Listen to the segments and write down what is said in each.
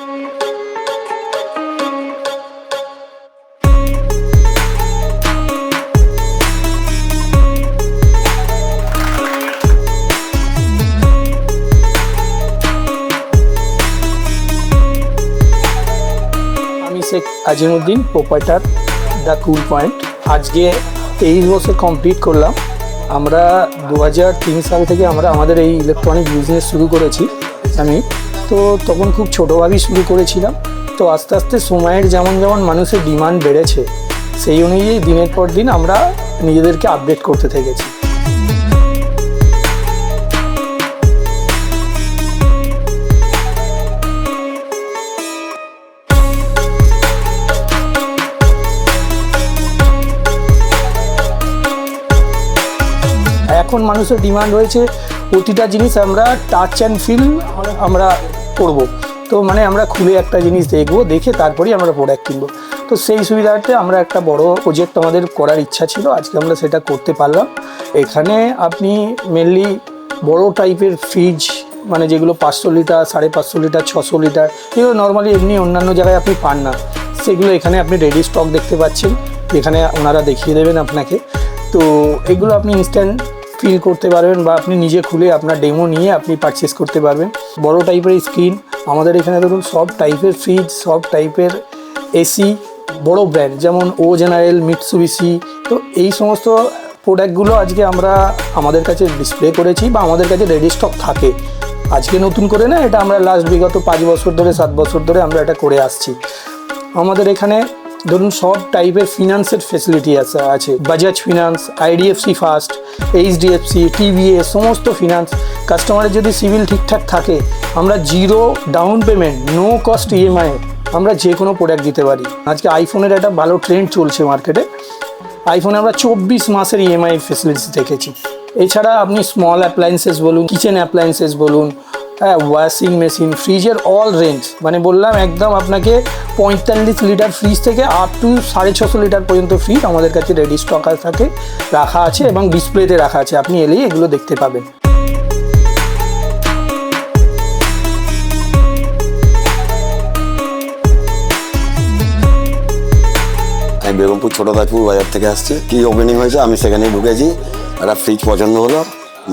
Sheikh Azimuddin, proprietor the cool point. আজকে 23 বছর complete করলাম। আমরা 2003 সাল থেকে আমাদের এই ইলেকট্রনিক বিজনেস শুরু করেছি আমি। তো তখন খুব ছোটোভাবেই শুরু করেছিলাম। তো আস্তে আস্তে সময়ের যেমন যেমন মানুষের ডিমান্ড বেড়েছে, সেই অনুযায়ী দিনের পর দিন আমরা নিজেদেরকে আপডেট করতে থেকেছি। এখন মানুষের ডিমান্ড হয়েছে প্রতিটা জিনিস আমরা টাচ অ্যান্ড ফিল আমরা করব। তো মানে আমরা খুলে একটা জিনিস দেখবো, দেখে তারপরেই আমরা প্রোডাক্ট কিনবো। তো সেই সুবিধার্থে আমরা একটা বড় প্রজেক্ট আমাদের করার ইচ্ছা ছিল, আজকে আমরা সেটা করতে পারলাম। এখানে আপনি মেনলি বড় টাইপের ফ্রিজ, মানে যেগুলো 500 লিটার, 550 লিটার, 600 লিটার, এগুলো নর্মালি এমনি অন্যান্য জায়গায় আপনি পান না, সেগুলো এখানে আপনি রেডি স্টক দেখতে পাচ্ছেন, এখানে ওনারা দেখিয়ে দেবেন আপনাকে। তো এগুলো আপনি ইনস্ট্যান্ট ফিল করতে পারবেন বা আপনি নিজে খুলে আপনার ডেমো নিয়ে আপনি পারচেস করতে পারবেন। বড় টাইপের স্ক্রিন আমাদের এখানে ধরুন, সব টাইপের ফ্রিজ, সব টাইপের এসি, বড় ব্র্যান্ড যেমন ও জেনারেল, মিৎসুবিশি, তো এই সমস্ত প্রোডাক্টগুলো আজকে আমরা আমাদের কাছে ডিসপ্লে করেছি বা আমাদের কাছে রেডি স্টক থাকে। আজকে নতুন করে না, এটা আমরা লাস্ট বিগত 5 বছর ধরে, 7 বছর ধরে আমরা এটা করে আসছি। আমাদের এখানে ধরুন সব টাইপের ফিনান্সের ফেসিলিটি আছে, Bajaj finance, IDFC first, HDFC, TVS, সমস্ত ফিনান্স। কাস্টমারের যদি সিভিল ঠিকঠাক থাকে, আমরা zero down payment, no cost EMI আমরা যে কোনো প্রোডাক্ট দিতে পারি। আজকে আইফোনের একটা ভালো ট্রেন্ড চলছে মার্কেটে, আইফোনে আমরা 24 মাসের ইএমআই ফেসিলিটি দেখেছি। এছাড়া আপনি স্মল অ্যাপ্লায়েন্সেস বলুন, কিচেন অ্যাপ্লায়েন্সেস বলুন, হ্যাঁ, ওয়াশিং মেশিন, ফ্রিজের অল রেঞ্জ, মানে বললাম একদম আপনাকে 45 লিটার ফ্রিজ থেকে আপ টু 650 লিটার পর্যন্ত ফ্রিজ আমাদের কাছে রেডি স্টক থাকে, রাখা আছে এবং ডিসপ্লেতে রাখা আছে, আপনি এলেই এগুলো দেখতে পাবেন। আমি বেগমপুর ছোটদাজপুর বাজার থেকে আসছি। কি ওপেনিং হয়েছে, আমি সেখানে ঢুকেছি, একটা ফ্রিজ পছন্দ হলো,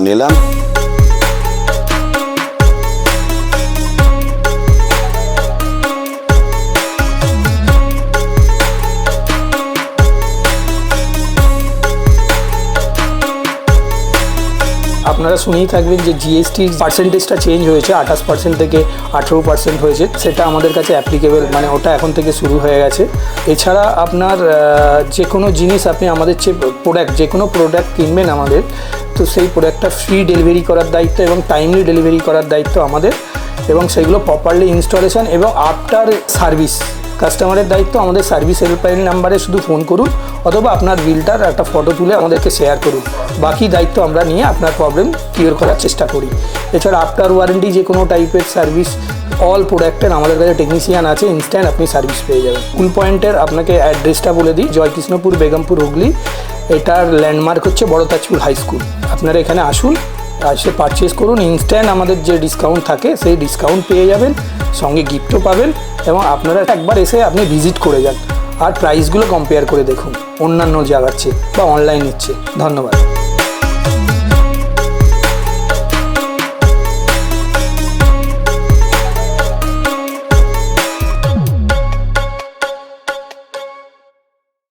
নিলাম। আপনারা শুনেই থাকবেন যে জিএসটির পার্সেন্টেজটা চেঞ্জ হয়েছে, 28% থেকে 18% হয়েছে, সেটা আমাদের কাছে অ্যাপ্লিকেবল, মানে ওটা এখন থেকে শুরু হয়ে গেছে। এছাড়া আপনার যে কোনো জিনিস আপনি আমাদের যে কোনো প্রোডাক্ট কিনবেন আমাদের, তো সেই প্রোডাক্টটা ফ্রি ডেলিভারি করার দায়িত্ব এবং টাইমলি ডেলিভারি করার দায়িত্ব আমাদের, এবং সেগুলো প্রপারলি ইনস্টলেশন এবং আফটার সার্ভিস কাস্টমারের দায়িত্ব। আমাদের সার্ভিস হেল্পলাইন নাম্বারে শুধু ফোন করুন অথবা আপনার বিলটার একটা ফটো তুলে আমাদেরকে শেয়ার করুন, বাকি দায়িত্ব আমরা নিয়ে আপনার প্রবলেম ক্লিয়ার করার চেষ্টা করি। এছাড়া আফটার ওয়ারেন্টি যে কোনো টাইপের সার্ভিস, অল প্রোডাক্টের আমাদের কাছে টেকনিশিয়ান আছে, ইনস্ট্যান্ট আপনি সার্ভিস পেয়ে যাবেন। কুল পয়েন্টের আপনাকে অ্যাড্রেসটা বলে দিই, জয়কৃষ্ণপুর, বেগমপুর, হুগলি। এটার ল্যান্ডমার্ক হচ্ছে বড় তাজপুর হাই স্কুল। আপনারা এখানে আসুন, এসে পারচেস করুন, ইনস্ট্যান্ট আমাদের যে ডিসকাউন্ট থাকে সেই ডিসকাউন্ট পেয়ে যাবেন, সঙ্গে গিফটও পাবেন, এবং আপনারা একবার এসে আপনি ভিজিট করে যান আর প্রাইসগুলো কম্পেয়ার করে দেখুন অন্যান্য জায়গার চেয়ে বা অনলাইনের চেয়ে। ধন্যবাদ।